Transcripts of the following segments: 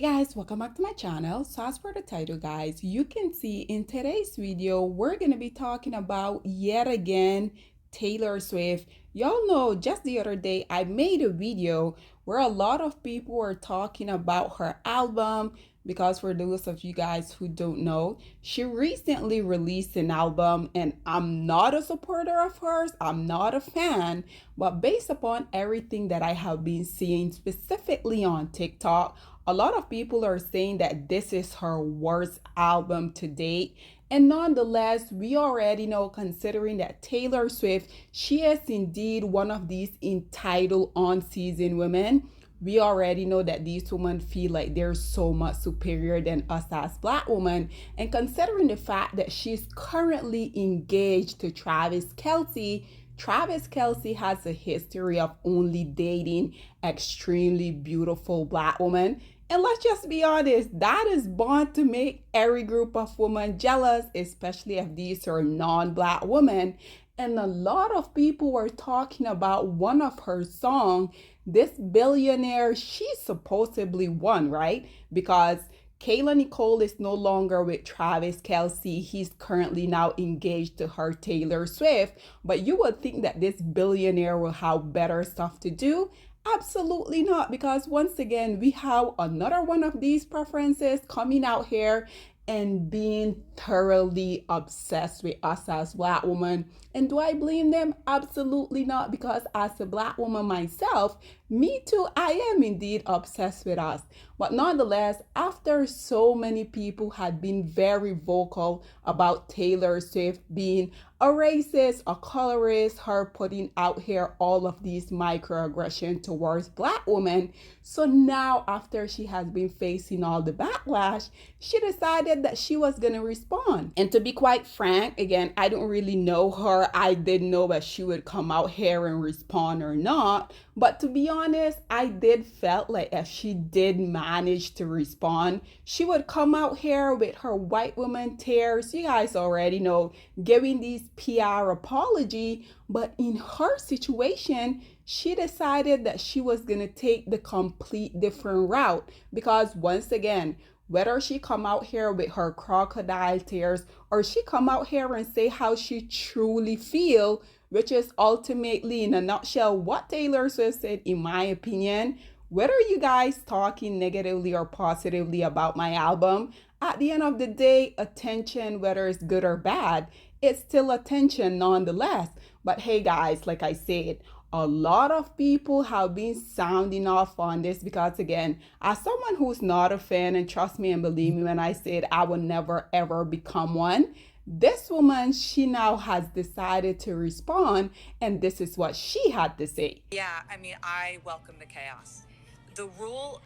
Hey guys, welcome back to my channel. So as per the title guys, you can see in today's video, we're going to be talking about yet again Taylor Swift. Y'all know just the other day I made a video where a lot of people were talking about her album because for those of you guys who don't know, she recently released an album and I'm not a supporter of hers, I'm not a fan, but based upon everything that I have been seeing specifically on TikTok, a lot of people are saying that this is her worst album to date. And nonetheless, we already know, considering that Taylor Swift, she is indeed one of these entitled on-season women. We already know that these women feel like they're so much superior than us as Black women. And considering the fact that she's currently engaged to Travis Kelce, Travis Kelce has a history of only dating extremely beautiful Black women. And let's just be honest, that is bound to make every group of women jealous, especially if these are non-Black women. And a lot of people were talking about one of her songs, this billionaire, she supposedly won, right? Because Kayla Nicole is no longer with Travis Kelce. He's currently now engaged to her Taylor Swift. But you would think that this billionaire will have better stuff to do. Absolutely not, because once again, we have another one of these preferences coming out here and being thoroughly obsessed with us as Black women. And do I blame them? Absolutely not, because as a Black woman myself, me too, I am indeed obsessed with us. But nonetheless, after so many people had been very vocal about Taylor Swift being a racist, a colorist, her putting out here all of these microaggressions towards Black women. So now after she has been facing all the backlash, she decided that she was going to respond. And to be quite frank, again, I don't really know her. I didn't know that she would come out here and respond or not. But to be honest, I did felt like if she did manage to respond, she would come out here with her white woman tears. You guys already know, giving these PR apology. But in her situation, she decided that she was going to take the complete different route. Because once again, whether she come out here with her crocodile tears or she come out here and say how she truly feel, which is ultimately in a nutshell what Taylor Swift said, in my opinion, whether you guys talking negatively or positively about my album, at the end of the day, attention, whether it's good or bad, it's still attention nonetheless. But hey guys, like I said, a lot of people have been sounding off on this because again, as someone who's not a fan, and trust me and believe me when I said I will never ever become one, this woman, she now has decided to respond, and this is what she had to say. Yeah, I mean, I welcome the chaos. The rule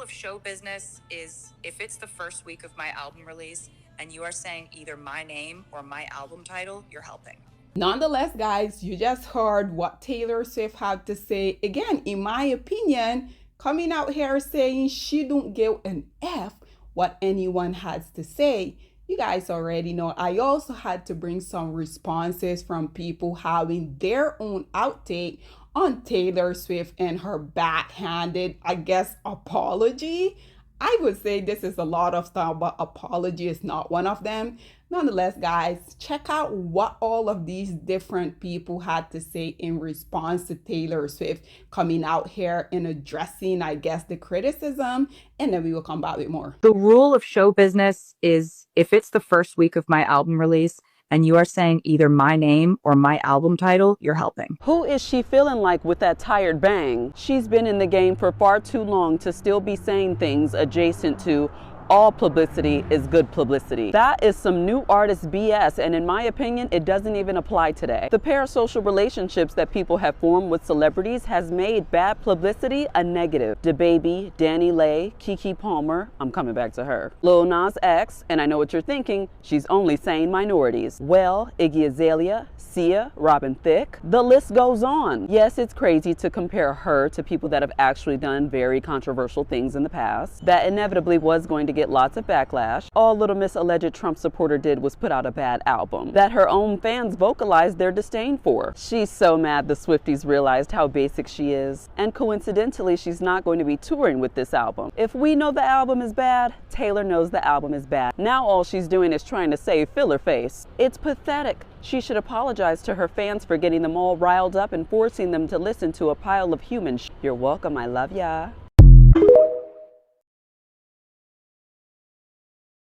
of show business is if it's the first week of my album release and you are saying either my name or my album title, you're helping. Nonetheless, guys, you just heard what Taylor Swift had to say. Again, in my opinion, coming out here saying she don't give an F what anyone has to say. You guys already know I also had to bring some responses from people having their own outtake on Taylor Swift and her backhanded, I guess, apology. I would say this is a lot of stuff, but apology is not one of them. Nonetheless, guys, check out what all of these different people had to say in response to Taylor Swift coming out here and addressing, I guess, the criticism, and then we will come back with more. The rule of show business is if it's the first week of my album release and you are saying either my name or my album title, you're helping. Who is she feeling like with that tired bang? She's been in the game for far too long to still be saying things adjacent to all publicity is good publicity. That is some new artist BS, and in my opinion, it doesn't even apply today. The parasocial relationships that people have formed with celebrities has made bad publicity a negative. DaBaby, Danny Lay, Keke Palmer, I'm coming back to her. Lil Nas X, and I know what you're thinking, she's only saying minorities. Well, Iggy Azalea, Sia, Robin Thicke, the list goes on. Yes, it's crazy to compare her to people that have actually done very controversial things in the past. That inevitably was going to get get lots of backlash. All Little Miss alleged Trump supporter did was put out a bad album that her own fans vocalized their disdain for. She's so mad the Swifties realized how basic she is. And coincidentally, she's not going to be touring with this album. If we know the album is bad, Taylor knows the album is bad. Now all she's doing is trying to save filler face. It's pathetic. She should apologize to her fans for getting them all riled up and forcing them to listen to a pile of human sh**. You're welcome, I love ya.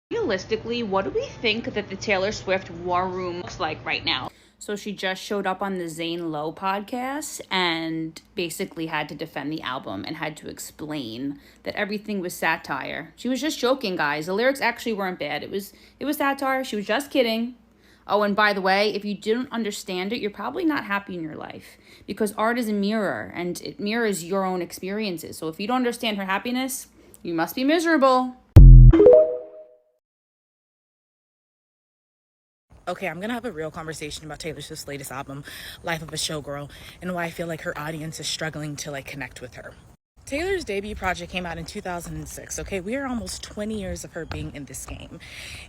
Realistically, what do we think that the Taylor Swift war room looks like right now? So she just showed up on the Zane Lowe podcast and basically had to defend the album and had to explain that everything was satire. She was just joking, guys. The lyrics actually weren't bad. It was satire. She was just kidding. Oh, and by the way, if you didn't understand it, you're probably not happy in your life because art is a mirror and it mirrors your own experiences. So if you don't understand her happiness, you must be miserable. Okay, I'm gonna have a real conversation about Taylor Swift's latest album, Life of a Showgirl, and why I feel like her audience is struggling to connect with her. Taylor's debut project came out in 2006, okay? We are almost 20 years of her being in this game.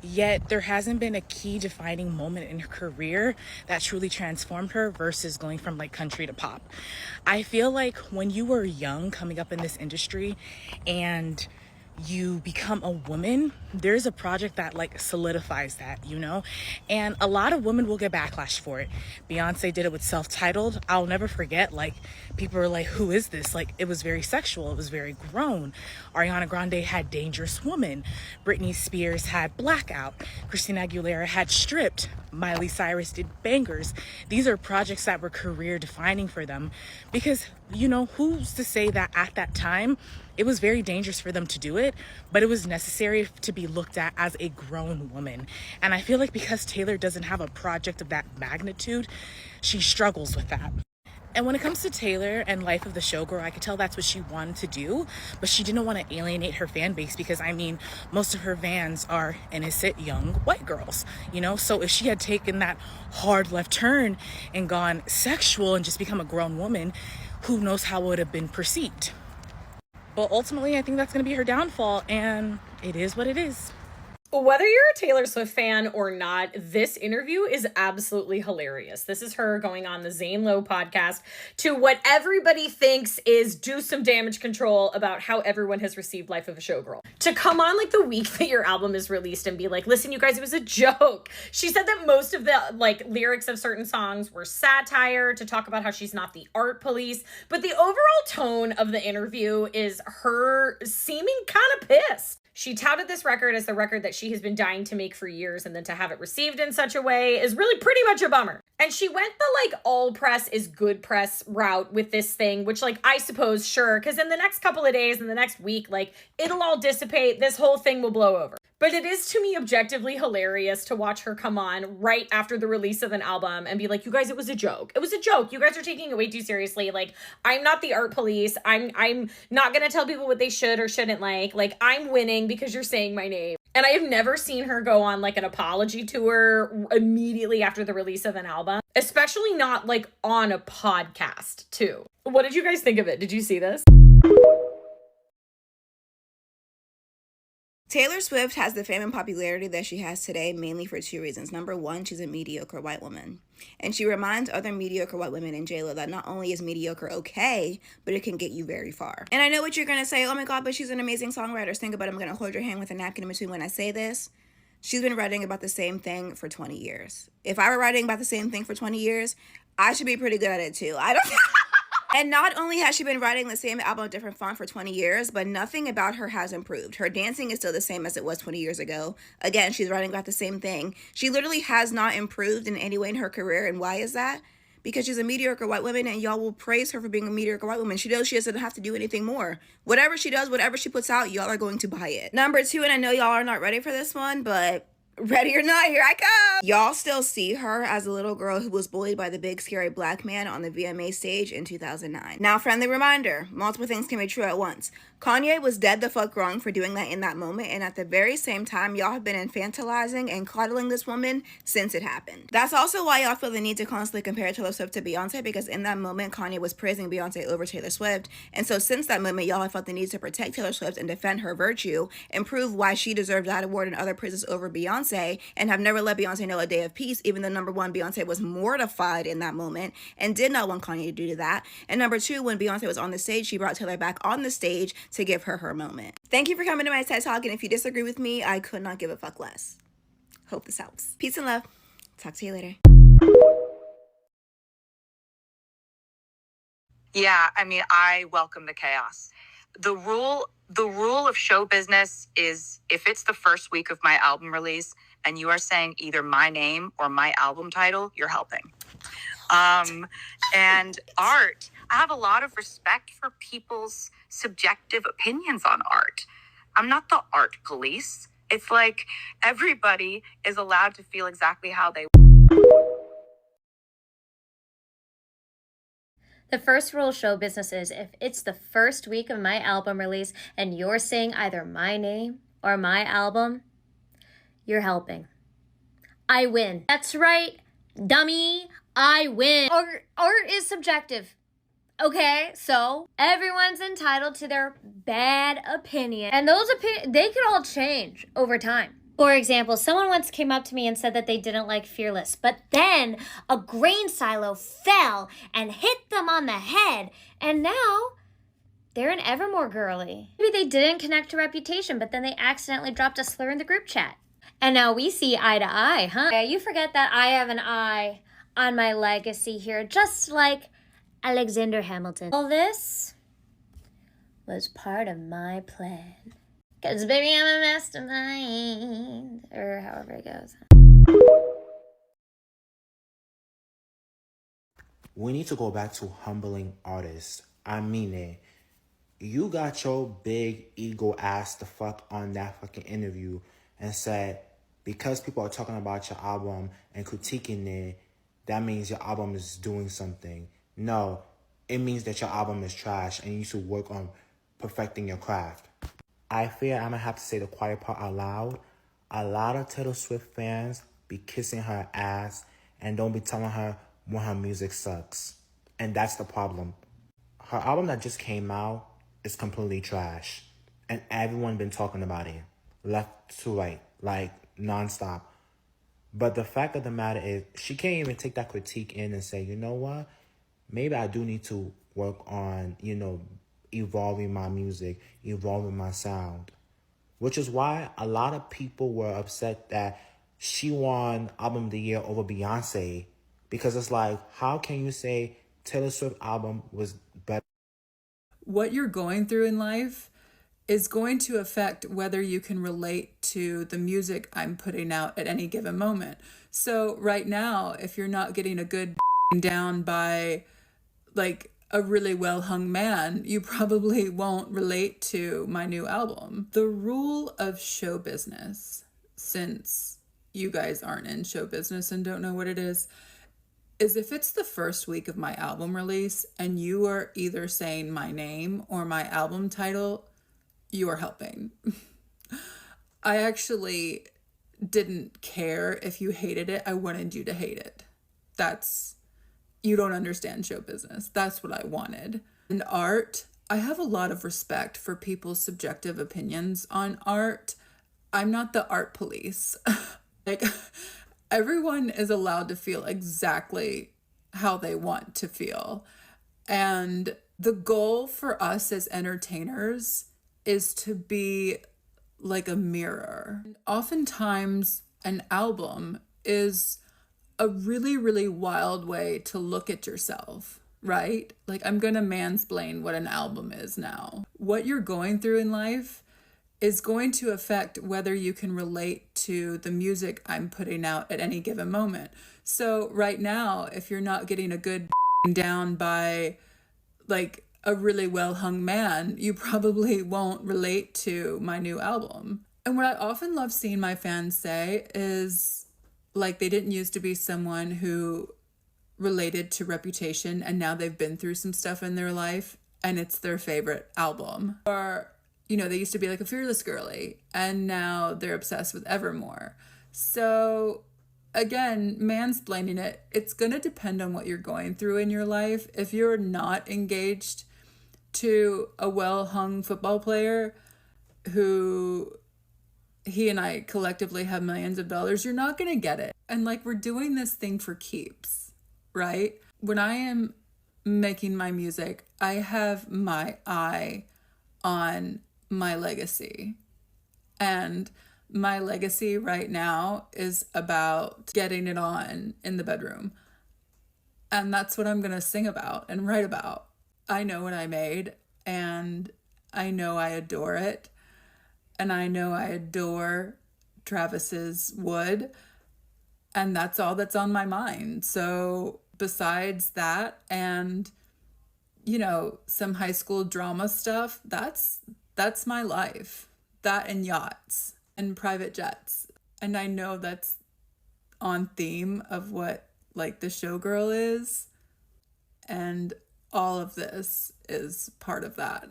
Yet there hasn't been a key defining moment in her career that truly transformed her versus going from country to pop. I feel like when you were young coming up in this industry and you become a woman, there's a project that solidifies that, and a lot of women will get backlash for it. Beyonce did it with Self-Titled. I'll never forget, people were like, who is this? It was very sexual, it was very grown. Ariana Grande had Dangerous Woman. Britney Spears had Blackout. Christina Aguilera had Stripped. Miley Cyrus did Bangers. These are projects that were career defining for them because, who's to say that at that time it was very dangerous for them to do it, but it was necessary to be looked at as a grown woman. And I feel like because Taylor doesn't have a project of that magnitude, she struggles with that. And when it comes to Taylor and Life of the Showgirl, I could tell that's what she wanted to do, but she didn't want to alienate her fan base because, most of her fans are innocent young white girls, So if she had taken that hard left turn and gone sexual and just become a grown woman, who knows how it would have been perceived. But ultimately, I think that's going to be her downfall, and it is what it is. Whether you're a Taylor Swift fan or not, this interview is absolutely hilarious. This is her going on the Zane Lowe podcast to what everybody thinks is do some damage control about how everyone has received Life of a Showgirl. To come on the week that your album is released and be like, listen, you guys, it was a joke. She said that most of the lyrics of certain songs were satire, to talk about how she's not the art police. But the overall tone of the interview is her seeming kind of pissed. She touted this record as the record that she has been dying to make for years, and then to have it received in such a way is really pretty much a bummer. And she went the all press is good press route with this thing, which I suppose, sure, because in the next couple of days, in the next week, it'll all dissipate. This whole thing will blow over. But it is, to me, objectively hilarious to watch her come on right after the release of an album and be like, you guys, it was a joke. It was a joke. You guys are taking it way too seriously. I'm not the art police. I'm not going to tell people what they should or shouldn't like. I'm winning because you're saying my name. And I have never seen her go on an apology tour immediately after the release of an album, especially not on a podcast too. What did you guys think of it? Did you see this? Taylor Swift has the fame and popularity that she has today mainly for two reasons. Number one, she's a mediocre white woman. And she reminds other mediocre white women in J.Lo that not only is mediocre okay, but it can get you very far. And I know what you're going to say, oh my God, but she's an amazing songwriter. Think about it, I'm going to hold your hand with a napkin in between when I say this. She's been writing about the same thing for 20 years. If I were writing about the same thing for 20 years, I should be pretty good at it too. I don't And not only has she been writing the same album with different font for 20 years, but nothing about her has improved. Her dancing is still the same as it was 20 years ago. Again, she's writing about the same thing. She literally has not improved in any way in her career. And why is that? Because she's a mediocre white woman, and y'all will praise her for being a mediocre white woman. She knows she doesn't have to do anything more. Whatever she does, whatever she puts out, y'all are going to buy it. Number two, and I know y'all are not ready for this one, but ready or not, here I come. Y'all still see her as a little girl who was bullied by the big scary black man on the VMA stage in 2009. Now, friendly reminder, multiple things can be true at once. Kanye was dead the fuck wrong for doing that in that moment, and at the very same time, y'all have been infantilizing and coddling this woman since it happened. That's also why y'all feel the need to constantly compare Taylor Swift to Beyonce, because in that moment, Kanye was praising Beyonce over Taylor Swift, and so since that moment, y'all have felt the need to protect Taylor Swift and defend her virtue and prove why she deserved that award and other praises over Beyonce, and have never let Beyonce know a day of peace, even though number one, Beyonce was mortified in that moment and did not want Kanye to do that, and number two, when Beyonce was on the stage, she brought Taylor back on the stage to give her her moment. Thank you for coming to my TED Talk, and if you disagree with me, I could not give a fuck less. Hope this helps. Peace and love. Talk to you later. Yeah, I mean, I welcome the chaos. The rule of show business is if it's the first week of my album release and you are saying either my name or my album title, you're helping. And art, I have a lot of respect for people's subjective opinions on art. I'm not the art police. It's like everybody is allowed to feel exactly how they. The first rule of show business is if it's the first week of my album release and you're saying either my name or my album, you're helping. I win. That's right, dummy. I win. Art is subjective. Okay, so everyone's entitled to their bad opinion. And those opinions, they could all change over time. For example, someone once came up to me and said that they didn't like Fearless, but then a grain silo fell and hit them on the head, and now they're an Evermore girly. Maybe they didn't connect to Reputation, but then they accidentally dropped a slur in the group chat. And now we see eye to eye, huh? Yeah, you forget that I have an eye on my legacy here, just like Alexander Hamilton. All this was part of my plan. Cause baby, I'm a mastermind. Or however it goes. We need to go back to humbling artists. I mean it. You got your big ego ass the fuck on that fucking interview and said, because people are talking about your album and critiquing it, that means your album is doing something. No, it means that your album is trash and you should work on perfecting your craft. I fear I'm gonna have to say the quiet part out loud. A lot of Taylor Swift fans be kissing her ass and don't be telling her when her music sucks. And that's the problem. Her album that just came out is completely trash. And everyone been talking about it. Left to right. Like, nonstop. But the fact of the matter is, she can't even take that critique in and say, you know what? Maybe I do need to work on, evolving my music, evolving my sound. Which is why a lot of people were upset that she won Album of the Year over Beyonce. Because it's like, how can you say Taylor Swift album was better? What you're going through in life is going to affect whether you can relate to the music I'm putting out at any given moment. So right now, if you're not getting a good down by like a really well hung man, you probably won't relate to my new album. The rule of show business, since you guys aren't in show business and don't know what it is if it's the first week of my album release and you are either saying my name or my album title, you are helping. I actually didn't care if you hated it. I wanted you to hate it. You don't understand show business. That's what I wanted. And art, I have a lot of respect for people's subjective opinions on art. I'm not the art police. Like, everyone is allowed to feel exactly how they want to feel. And the goal for us as entertainers is to be like a mirror. And oftentimes, an album is a really, really wild way to look at yourself, right? Like, I'm gonna mansplain what an album is now. What you're going through in life is going to affect whether you can relate to the music I'm putting out at any given moment. So right now, if you're not getting a good down by like a really well hung man, you probably won't relate to my new album. And what I often love seeing my fans say is, like, they didn't used to be someone who related to Reputation and now they've been through some stuff in their life and it's their favorite album. Or, they used to be like a Fearless girly, and now they're obsessed with Evermore. So again, mansplaining it, it's going to depend on what you're going through in your life. If you're not engaged to a well-hung football player who he and I collectively have millions of dollars, you're not going to get it. And like, we're doing this thing for keeps, right? When I am making my music, I have my eye on my legacy. And my legacy right now is about getting it on in the bedroom. And that's what I'm going to sing about and write about. I know what I made, and I know I adore it. And I know I adore Travis's wood. And that's all that's on my mind. So besides that and, some high school drama stuff, that's my life. That and yachts and private jets. And I know that's on theme of what like the showgirl is. And all of this is part of that.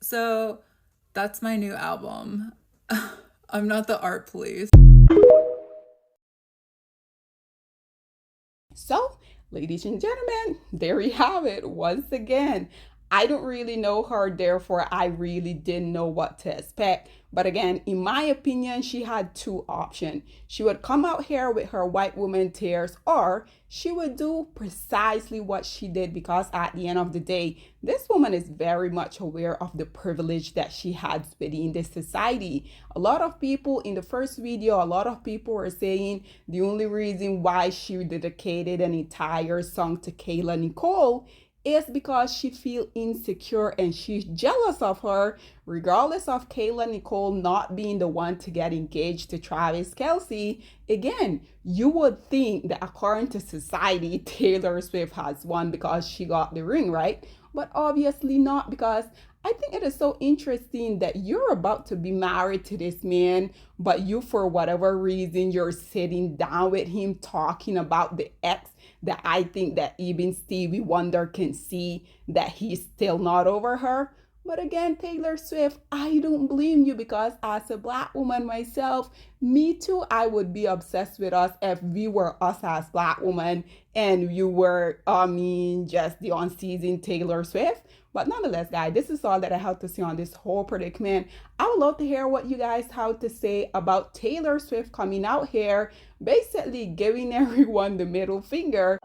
So that's my new album. I'm not the art police. So, ladies and gentlemen, there you have it once again. I don't really know her, therefore, I really didn't know what to expect. But again, in my opinion, she had two options. She would come out here with her white woman tears, or she would do precisely what she did, because at the end of the day, this woman is very much aware of the privilege that she has within this society. A lot of people in the first video, a lot of people were saying the only reason why she dedicated an entire song to Kayla Nicole is because she feels insecure and she's jealous of her, regardless of Kayla Nicole not being the one to get engaged to Travis Kelce. Again, you would think that according to society, Taylor Swift has won because she got the ring, right? But obviously not, because I think it is so interesting that you're about to be married to this man, but you, for whatever reason, you're sitting down with him talking about the ex, that I think that even Stevie Wonder can see that he's still not over her. But again, Taylor Swift, I don't blame you, because as a black woman myself, me too, I would be obsessed with us if we were us as black women and you were, just the unseasoned Taylor Swift. But nonetheless, guys, this is all that I have to say on this whole predicament. I would love to hear what you guys have to say about Taylor Swift coming out here, basically giving everyone the middle finger.